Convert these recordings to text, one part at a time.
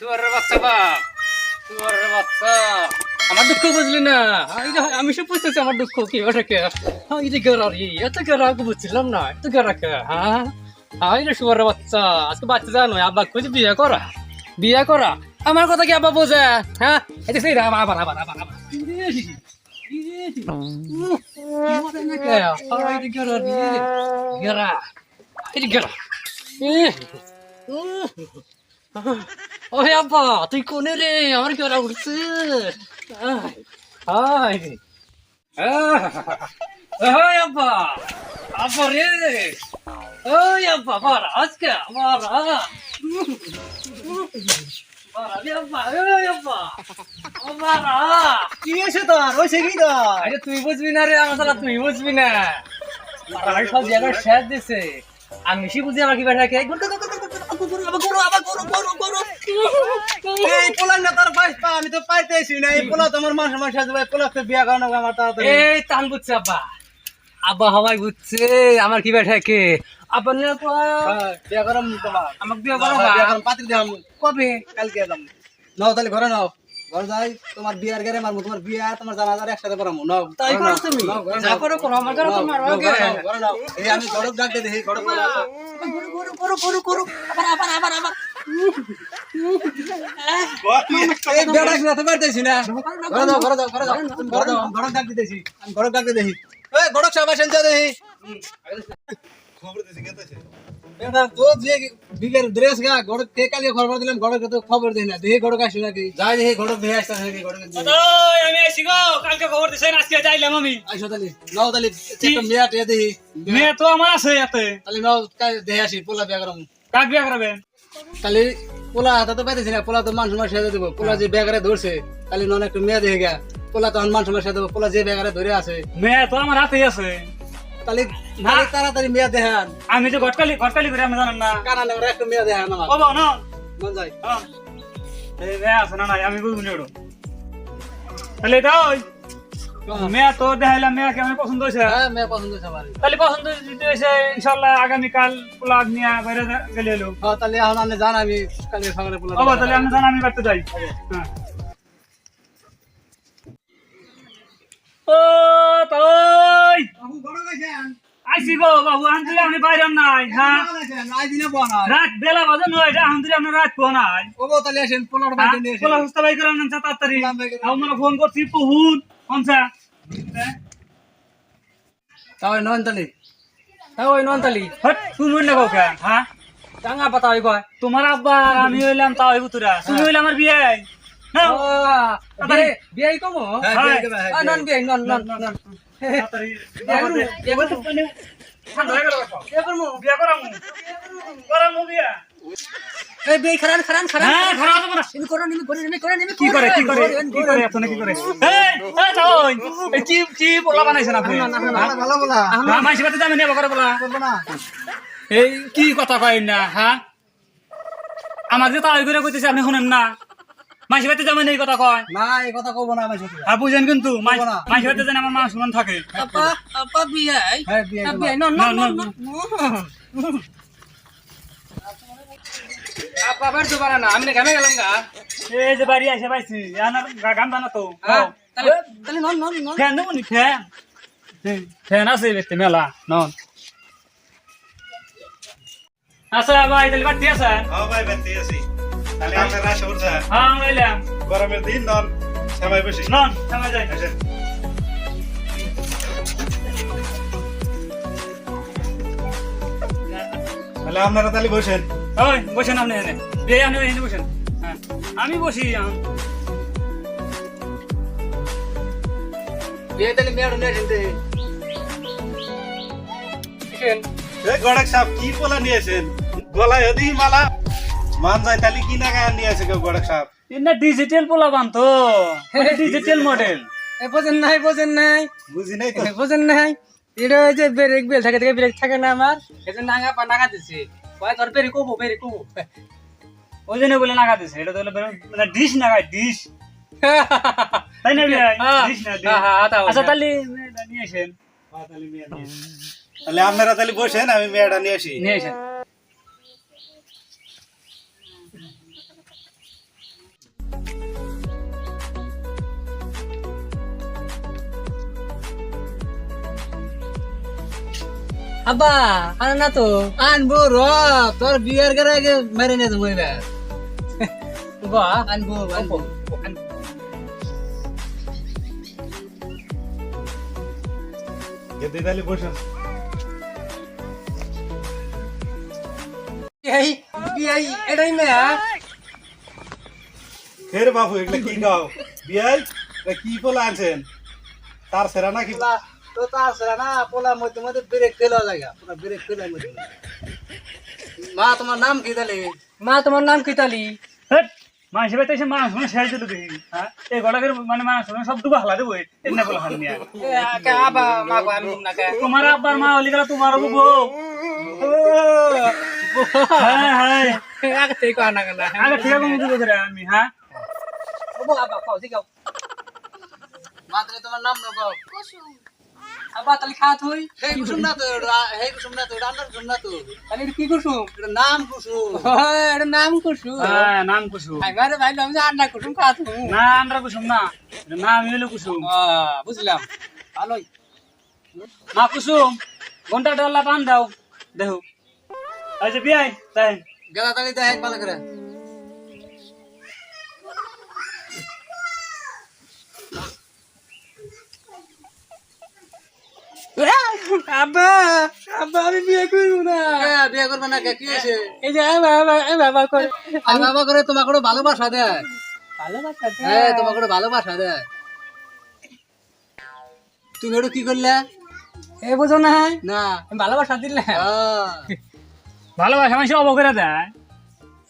শুয়ারের বাচ্চা বাপ, শুয়ারের বাচ্চা। আমার দুঃখ বুঝলি না? আমি সব বুঝতেছি আমার দুঃখ কি ওটাকে। এই যে গেরারি, এত গেরা বুঝছিলাম না, এত গেরা কে? হ্যাঁ, এই রে শুয়ারের বাচ্চা, আজকে বাচ্চা জানো আব্বা খুঁজে বিয়ে করা, বিয়ে করা। আমার কথা কি আব্বা বোঝে? হ্যাঁ, এই যে সেই রাম আবার আবার আবার আবার ওহে আব্বা, তুই কোনে রে? আমার গেরা উঠছে। ওই আব্বা, আব্বা রে, ওই আব্বা মারা আজকে মারা। কি হয়েছে তোর? হয়েছে কি তোর? আরে তুই বুঝবি না রে, আমার সালা তুই বুঝবি না। সব জায়গায় শেষ দিছে, আমি সে বুঝি আমার কি বেটাকে এই পোলা না তোর বাইশ পা, আমি তো পাইতেছি না। এই পোলা তোমার মাসে মাসে আসবে, পোলা তো বিয়া করানো আমার তাড়াতাড়ি। এই টান বুঝছে আব্বা, আব্বা হওয়াই বুঝছে আমার কি বেটাকে। আব্বা নিয়ে বিয়া করাম তোমার, আমাকে বিয়ে করো বিয়া করাম, পাত্রী দিলাম কবে? কালকে এলাম। নাও তাহলে ঘরে নাও, ঘরে যাই তোমার বিয়ার গাড়ি মারবো, তোমার বিয়া তোমার জানাজার একসাথে করামো। নাও তাই করো তুমি, যা করো করো, আমার ঘরে তোমার ঘরে নাও। এই আমি গড়ক ডাক দিয়ে দেখি, গড়ক বলা আছে। এই বেড়া শুনা তো পারতেছি না। ঘরে যাও, ঘরে যাও, ঘরে যাও, ঘরে যাও, আমি গড়ক ডাক দিতেছি, আমি গড়ক ডাক দিয়ে দেখি। এই গড়ক সাহেব আসেন, যা দেখি। খবর দিছি কেতেছে এটা তো যে বিগের ড্রেস গা গড়ক কে কালি খবর দিলাম, গড়ক তো খবর দেই না। দেখি গড়ক আসে নাকি, যাই দেখি গড়ক দেখে আসছে নাকি। গড়ক আমি আসি গো, কালকে খবর দিছেন, আজকে যাইলাম আমি। আইসো তাহলে, নাও তাহলে একটা মেয়া টিয়া দেখি। মেয়ে তো আমার আছে এতে। তাহলে নাও দেখে আসি, পোলা বিয়া করাম। কাক বিয়ে করবে? তাহলে পোলা হাতে তো পাইতেছি না, পোলা তো মান সময় সাথে দেবো। পোলা যে ব্যাগারে ধরছে, তাহলে নন একটু মেয়া দেখে গা, পোলা তো মান সময় সাথে দেবো। পোলা যে ব্যাগারে ধরে আছে, মেয়ে তো আমার হাতেই আছে। তাহলে তাড়াতাড়ি মেয়া দেখান। আমি যে ঘটকালি করে আমি জানেন না কানা নেওয়ার একটু মেয়া দেখান আমার বাবা না। মন যায়। এই মেয়ে আছে না নাই আমি বুঝবো না। তাহলে এটা ওই মেয়ে তো দেখাইলাম, মেয়েকে আমি পছন্দ হয়েছে। হ্যাঁ মেয়া পছন্দ হয়েছে আমার। তাহলে পছন্দ যদি হয়েছে ইনশাল্লাহ আগামীকাল পোলাগ নিয়ে বাইরে গেলে এলো। হ্যাঁ তাহলে এখন আপনি জান, আমি কালকে সকালে পোলা বাবা তাহলে আমি জানি, আমি বাড়তে যাই। হ্যাঁ ও তাই আইসি গো বাবু, আনতে আমি বাইরে নাই। হ্যাঁ রাত বেলা বাজে নয়, এটা আনতে আমরা রাত পো নাই। তাহলে আসেন পোলার বাইরে নিয়ে পোলা হুস্তা বাই করে আনছে তাড়াতাড়ি। আমরা ফোন করছি বহুত কোনসা তাও নন তাহলে। হ্যাঁ ওই নন্তালি হট তুমি না কাউকে। হ্যাঁ টাঙ্গা পাতা হই কয় তোমার আব্বা আমি হইলাম তাও হইব তোরা, তুমি হইলে আমার বিয়ে না বিয়ে কমো। নন বিয়ে নন নন নন এই বিয়ে খারান খারান খারান হ্যাঁ খারান তো না তুমি করো নিমি করে কি করে এত না কি করে এই তাই এই কি বলা বানাইছেন আপনি? ভালো বলা না মাইসি বাতে যাবেন না করে বলা করব না। এই কি কথা কই না? হ্যাঁ আমার যে তাই করে কইতেছে আপনি শুনেন না? মাইসি বাতে যাবেন এই কথা কয় না, এই কথা কব না আমার সাথে। আর বুঝেন কিন্তু মাইসি বাতে যেন আমার মান সম্মান থাকে। আপা আপা বিয়ে হ্যাঁ বিয়ে বিয়ে নন নন নন আপা বার দুবার না আমি গামে গেলাম গা। এই যে বাড়ি আসে পাইছি আনার গাম বানা তো তাহলে তাহলে নন নন নন ফ্যান দেবো নি? ফ্যান আছে বেতে মেলা নন আচ্ছা ভাই তাহলে বাড়তি আছে। হ্যাঁ ভাই বেঁচে আছি। তাহলে আপনার রাশি উঠছে। হ্যাঁ আমরা এলাম গরমের দিন নন সময় বেশি। নন সামনে যাই। আসেন। তাহলে আপনারা তাহলে বসেন। ওই বসেন আপনি এনে বিয়ে আপনি এনে বসেন। হ্যাঁ আমি বসি বিয়ে তাহলে মেয়া নিয়ে আসেন দেখি। এই গড়ক সাহেব কি পোলা নিয়েছেন? গলায় এদি মালা মান যায় তাহলে কি লাগা নিয়েছে কেউ গড়ক সাহেব? এটা ডিজিটাল পোলা বানতো, ডিজিটাল মডেল। বোঝেন নাই বুঝি নাই তো। বোঝেন নাই এটা ওই যে ব্রেক বেল থাকে থেকে ব্রেক থাকে না আমার এই যে নাঙা পা নাঙা দিছে কয় তোর বেরি কবো ওই জন্য বলে নাগা দিছে, এটা তো হলো ডিশ নাগায় ডিশ তাই না ভাই? ডিশ না ডিশ। আচ্ছা তাহলে নিয়ে আসেন। হ্যাঁ, তাহলে মেয়ে নিয়ে আসি। তাহলে আপনারা তাহলে বসেন, আমি মেয়েটা নিয়ে আসি। নিয়ে আসেন। আব্বা আনে না তো আনবো র তোর বিয়ের করে আগে মেরে নিয়ে যাবো এবার বা আনবো আনবো গেদি তাহলে বসেন এই বিয়াই এটাই মেয়া ফের বাবু এগুলা কি গাও বিয়াই এ কি পোলা আনছেন তার সেরা নাকি তো তার সেরা না পোলা মধ্যে মধ্যে ব্রেক ফেলা জায়গা পুরো ব্রেক ফেলার মধ্যে মা তোমার নাম কি তাহলে মা তোমার নাম কি তালি মানুষ বাইতে এসে মানুষ মনে শেষ দিল দেখি হ্যাঁ এই গড়াকের মানে মানুষ সব দুবা হালা দেবো এই না বলা হাল নিয়ে আব্বা মা কো আমি না কে তোমার আব্বার মা হলি গেল তোমার বউ হ্যাঁ হ্যাঁ আগে থেকে কো না কেন আগে ঠিক আছে মুজুর করে আমি হ্যাঁ ও আব্বা খাও ঠিক আছে মা তাহলে তোমার নাম নাও আব্বা তালি খাত হই হে কুসুম না তো হে কুসুম না তো রান্নার কুসুম না তো তালি কি কুসুম এটা নাম কুসুম এটা নাম কুসুম হ্যাঁ নাম কুসুম আমারে ভাই আমি আন্ডা কুসুম খাত না আমরা কুসুম না নাম হইলো কুসুম বুঝলাম ভালোই মা কুসুম ঘন্টা ডলা পান দাও দেখো আচ্ছা বিয়াই তাই গেলা তালি দেখ ভালো করে আব্বা আব্বা আমি বিয়ে করব না বিয়ে করবে না কে কি হয়েছে এই যে বাবা করে আর বাবা করে তোমাকে কোনো ভালোবাসা দেয় ভালোবাসা হ্যাঁ তোমাকে কোনো ভালোবাসা দেয় তুমি ওটা কি করলে এ বুঝো না না আমি ভালোবাসা দিলে ভালোবাসা মানুষ অব করে দেয়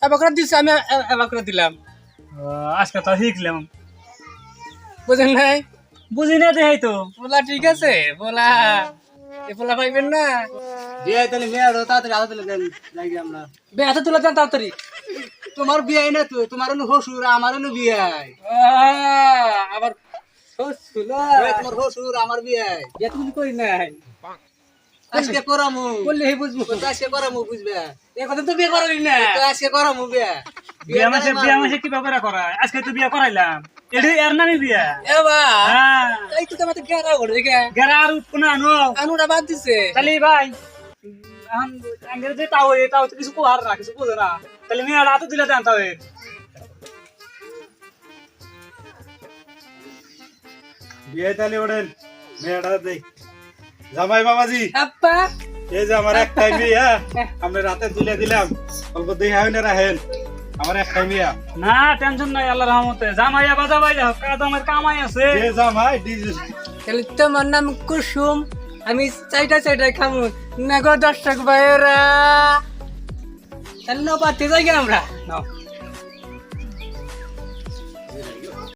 এবার করে দিছি আমি এবার করে দিলাম আজকে তো শিখলাম বুঝেন নাই বুঝি না দেখাই তো বলা ঠিক আছে বলা এ বলা পাইবেন না বিয়ে তাহলে মেয়ের তাড়াতাড়ি হাতে তুলে দেন যাই আমরা বে হাতে তুলে দেন তাড়াতাড়ি তোমার বিয়ে না তো তোমার হলো শ্বশুর আমার হলো বিয়ে আবার শ্বশুর তোমার শ্বশুর আমার বিয়ে বিয়ে তুমি করি নাই আজকে করামু বললে হে বুঝবো আজকে করামু বুঝবে এ কথা তো বিয়ে করি না তো আজকে করামু বিয়ে বিয়া মাসে কি ব্যাপারে করায় আজকে তো বিয়া করাইলাম এটা এর নামই বিয়া এ বা হ্যাঁ এই তো তোমাতে গেরা ওরে গে গেরা আর উৎপন্ন আনো আনুরা বাদ দিছে তাহলে ভাই আঙ্গের যে তাও এটাও তো কিছু কোহার না কিছু বোঝে না তাহলে মেয়ে রাতে দিলে দেন তাও বিয়ে তাহলে ওঠেন মেয়েটা দেই জামাই বাবাজি আপা এই যে আমার একটাই মেয়ে হ্যাঁ আমরা রাতে তুলে দিলাম অল্প দেখা হয় না রাহেন আমার একটাই মেয়ে না টেনশন নাই আল্লাহর রহমতে জামাইয়া বাজা ভাই কাজ আমার কামাই আছে যে জামাই ডিজে তাহলে তোমার নাম কুসুম আমি চাইটা খামু না গো দর্শক ভাইয়েরা তাহলে নবাতে যাই আমরা নাও